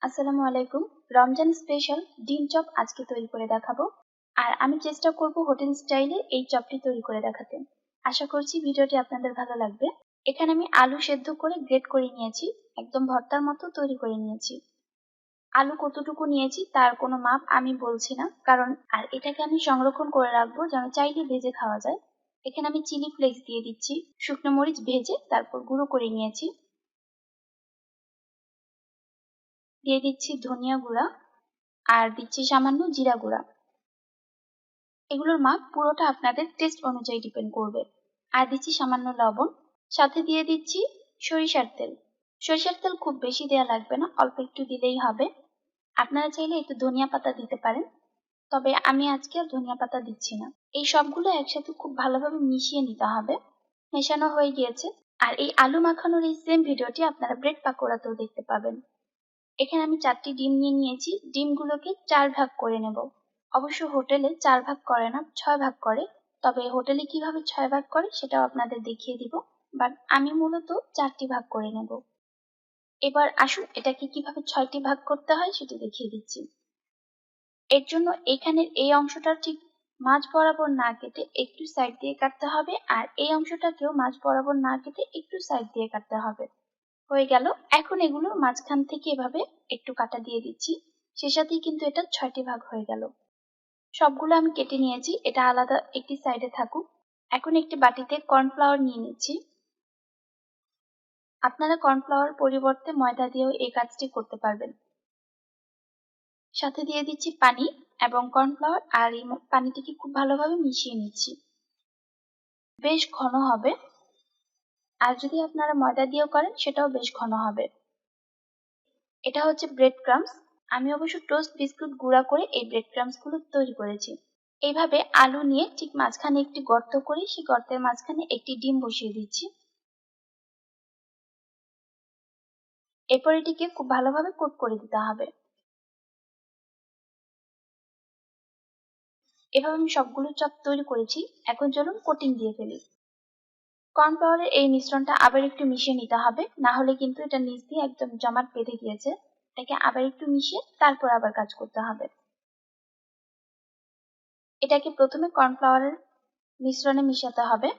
আসসালামু আলাইকুম। রমজান স্পেশাল ডিম চপ আজকে তৈরি করে দেখাবো। আর আমি চেষ্টা করব হোটেল স্টাইলে এই চপটি তৈরি করে দেখাতে। আশা করছি ভিডিওটি আপনাদের ভালো লাগবে। এখানে আমি আলু সেদ্ধ করে গ্রেট করে নিয়েছি, একদম ভর্তার মতো তৈরি করে নিয়েছি। আলু কতটুকু নিয়েছি তার কোনো মাপ আমি বলছি না, কারণ আর এটাকে আমি সংরক্ষণ করে রাখবো যেন চাইলে ভেজে খাওয়া যায়। এখানে আমি চিলি ফ্লেক্স দিয়ে দিচ্ছি, শুকনো মরিচ ভেজে তারপর গুঁড়ো করে নিয়েছি। দিয়ে দিচ্ছি ধনিয়া গুঁড়া আর দিচ্ছি সামান্য জিরা গুঁড়া। এগুলোর মাপ পুরোটা আপনাদের টেস্ট অনুযায়ী ডিপেন্ড করবে। আর দিচ্ছি সামান্য লবণ, সাথে দিয়ে দিচ্ছি সরিষার তেল। সরিষার তেল খুব বেশি দেওয়া লাগবে না, অল্প একটু দিলেই হবে। আপনারা চাইলে একটু ধনিয়া পাতা দিতে পারেন, তবে আমি আজকে আর ধনিয়া পাতা দিচ্ছি না। এই সবগুলো একসাথে খুব ভালোভাবে মিশিয়ে নিতে হবে। মেশানো হয়ে গিয়েছে। আর এই আলু মাখানোর এই সেম ভিডিওটি আপনারা ব্রেড পাকোড়াতেও দেখতে পাবেন। এখানে আমি 4টি ডিম নিয়ে নিয়েছি, ডিমগুলোকে 4 ভাগ করে নেব। অবশ্য হোটেলে 4 ভাগ করে না, 6 ভাগ করে। তবে হোটেলে কিভাবে 6 ভাগ করে সেটাও আপনাদের দেখিয়ে দিব, বাট আমি মূলত 4টি ভাগ করে নেব। এবার আসুন এটাকে কিভাবে 6টি ভাগ করতে হয় সেটি দেখিয়ে দিচ্ছি। এর জন্য এখানের এই অংশটা ঠিক মাঝ বরাবর না কেটে একটু সাইড দিয়ে কাটতে হবে, আর এই অংশটাকেও মাঝ বরাবর না কেটে একটু সাইড দিয়ে কাটতে হবে। হয়ে গেল। এখন এগুলো মাঝখান থেকে এভাবে একটু কাটা দিয়ে দিচ্ছি, সে সাথেই কিন্তু এটা 6টি ভাগ হয়ে গেল। সবগুলো আমি কেটে নিয়েছি, এটা আলাদা একটি সাইডে থাকুক। এখন একটি বাটিতে কর্নফ্লাওয়ার নিয়ে নিচ্ছি। আপনারা কর্নফ্লাওয়ার পরিবর্তে ময়দা দিয়েও এই কাজটি করতে পারবেন। সাথে দিয়ে দিচ্ছি পানি এবং কর্নফ্লাওয়ার, আর এই পানিটিকে খুব ভালোভাবে মিশিয়ে নিচ্ছি। বেশ ঘন হবে, আর যদি আপনারা ময়দা দিয়েও করেন সেটাও বেশ ঘন হবে। এটা হচ্ছে ব্রেড ক্রাম্বস। আমি অবশ্য টোস্ট বিস্কুট গুঁড়া করে এই ব্রেড ক্রাম্বস গুলো তৈরি করেছি। এইভাবে আলু নিয়ে ঠিক মাঝখানে একটি গর্ত করে সেই গর্তের মাঝখানে একটি ডিম বসিয়ে দিচ্ছি। এরপর এটিকে খুব ভালোভাবে কোট করে দিতে হবে। এভাবে আমি সবগুলো চপ তৈরি করেছি। এখন চলুন কোটিং দিয়ে ফেলি। কর্নফ্লাওয়ারের এই মিশ্রণটা আবার একটু মিশিয়ে নিতে হবে, না হলে কিন্তু এটা নিচ দিয়ে একদম জমাট বেঁধে গিয়েছে। এটাকে আবার একটু মিশিয়ে তারপর আবার কাজ করতে হবে। এটাকে প্রথমে কর্নফ্লাওয়ারের মিশ্রণে মিশাতে হবে,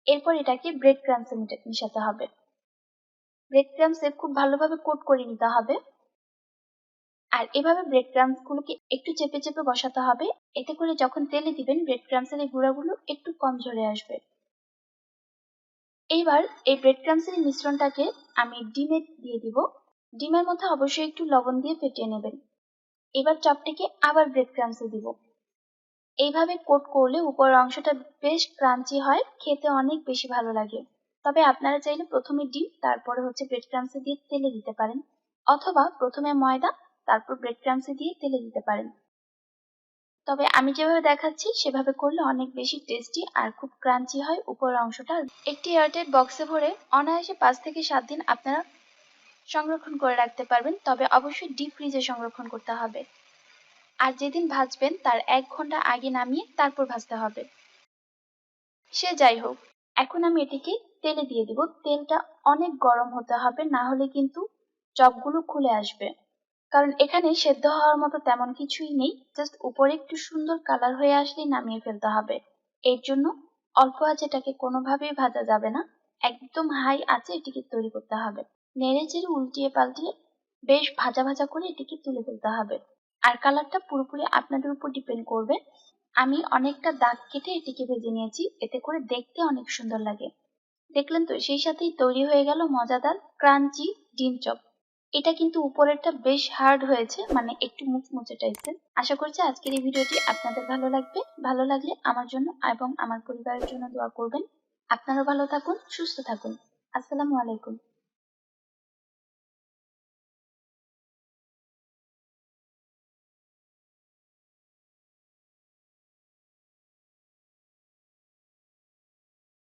এরপর এটাকে ব্রেড ক্রাম্বসে মিশাতে হবে। ব্রেড ক্রাম্বসে খুব ভালোভাবে কোট করে নিতে হবে। আর এভাবে ব্রেড ক্রাম্বস গুলোকে একটু চেপে চেপে বসাতে হবে, এতে করে যখন তেলে দিবেন ব্রেড ক্রাম্বসের এই গুঁড়াগুলো একটু কম ঝরে আসবে। এইবার এই ব্রেড ক্রাম্বসের মিশ্রণটাকে আমি ডিমে দিয়ে দিব। ডিমের মধ্যে অবশ্যই একটু লবণ দিয়ে ফেটিয়ে নেবেন। এবার চপটিকে আবার ব্রেড ক্রাম্বসে দিব। এইভাবে কোট করলে উপরের অংশটা বেশ ক্রাঞ্চি হয়, খেতে অনেক বেশি ভালো লাগে। তবে আপনারা চাইলে প্রথমে ডিম তারপরে হচ্ছে ব্রেড ক্রাম্বসে দিয়ে তেলে দিতে পারেন, অথবা প্রথমে ময়দা তারপর ব্রেড ক্রাম্বসে দিয়ে তেলে দিতে পারেন। তবে আমি যেভাবে দেখাচ্ছি সেভাবে করলে অনেক বেশি টেস্টি আর খুব ক্রাঞ্চি হয় উপরের অংশটা। একটি এয়ারটাইট বক্সে ভরে অনায়াসে 5 থেকে 7 দিন আপনারা সংরক্ষণ করে রাখতে পারবেন, তবে অবশ্যই ডিপ ফ্রিজে সংরক্ষণ করতে হবে। আর যেদিন ভাজবেন তার 1 ঘন্টা আগে নামিয়ে তারপর ভাজতে হবে। সে যাই হোক, এখন আমি এটিকে তেলে দিয়ে দিব। তেলটা অনেক গরম হতে হবে, না হলে কিন্তু চপগুলো খুলে আসবে। কারণ এখানে সেদ্ধ হওয়ার মতো তেমন কিছুই নেই, জাস্ট উপরে একটু সুন্দর কালার হয়ে আসলেই নামিয়ে ফেলতে হবে। এর জন্য অল্প আঁচে এটাকে কোনোভাবেই ভাজা যাবে না, একদম হাই আঁচে এটিকে তৈরি করতে হবে। নেড়ে চেড়ে উল্টিয়ে পাল্টিয়ে বেশ ভাজা ভাজা করে এটিকে তুলে ফেলতে হবে। আর কালারটা পুরোপুরি আপনাদের উপর ডিপেন্ড করবে। আমি অনেকটা দাগ কেটে এটিকে ভেজে নিয়েছি, এতে করে দেখতে অনেক সুন্দর লাগে। দেখলেন তো, সেই সাথেই তৈরি হয়ে গেল মজাদার ক্রাঞ্চি ডিম চপ। এটা কিন্তু উপরেরটা বেশ হার্ড হয়েছে, মানে একটু মুচমুচে টাইপের। আশা করছি আজকের এই ভিডিওটি আপনাদের ভালো লাগবে। ভালো লাগলে আমার জন্য এবং আমার পরিবারের জন্য দোয়া করবেন। আপনারাও ভালো থাকুন, সুস্থ থাকুন। আসসালামু আলাইকুম।